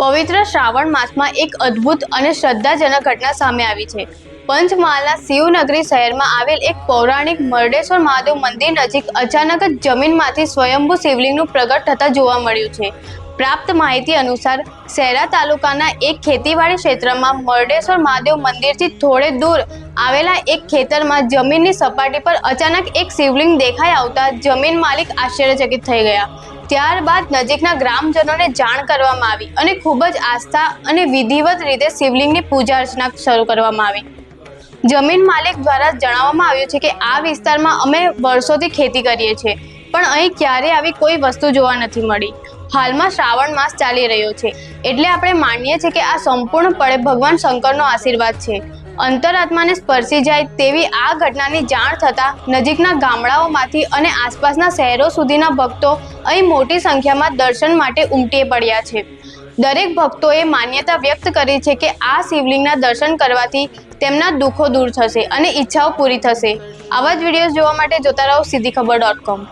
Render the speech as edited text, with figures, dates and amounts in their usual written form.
પવિત્ર શ્રાવણ માસમાં એક અદ્ભુત અને શ્રદ્ધાજનક ઘટના સામે આવી છે। પંચમહાલના શિવનગરી શહેરમાં આવેલ એક પૌરાણિક મરડેશ્વર મહાદેવ મંદિર નજીક અચાનક જ જમીનમાંથી સ્વયંભૂ શિવલિંગનું પ્રગટ થતા જોવા મળ્યું છે। પ્રાપ્ત માહિતી અનુસાર શહેરા તાલુકાના એક ખેતીવાડી ક્ષેત્રમાં મરડેશ્વર મહાદેવ મંદિરથી થોડે દૂર આવેલા એક ખેતરમાં જમીનની સપાટી પર અચાનક એક શિવલિંગ દેખાઈ આવતા જમીન માલિક આશ્ચર્યચકિત થઈ ગયા। ત્યારબાદ નજીકના ગ્રામજનોને જાણ કરવામાં આવી અને ખૂબ જ આસ્થા અને વિધિવત રીતે શિવલિંગની પૂજા અર્ચના શરૂ કરવામાં આવી। જમીન માલિક દ્વારા જણાવવામાં આવ્યું છે કે આ વિસ્તારમાં અમે વર્ષોથી ખેતી કરીએ છીએ, પણ અહીં ક્યારેય આવી કોઈ વસ્તુ જોવા નથી મળી। હાલમાં શ્રાવણ માસ ચાલી રહ્યો છે, એટલે આપણે માનીએ છીએ કે આ સંપૂર્ણપણે ભગવાન શંકરનો આશીર્વાદ છે। અંતરાત્માને સ્પર્શી જાય તેવી આ ઘટનાની જાણ થતાં નજીકના ગામડાઓમાંથી અને આસપાસના શહેરો સુધીના ભક્તો અહીં મોટી સંખ્યામાં દર્શન માટે ઉમટી પડ્યા છે। દરેક ભક્તોએ માન્યતા વ્યક્ત કરી છે કે આ શિવલિંગના દર્શન કરવાથી તેમના દુઃખો દૂર થશે અને ઈચ્છાઓ પૂરી થશે। આવા જ વિડીયોઝ જોવા માટે જોતા રહો સીધીખબર.com।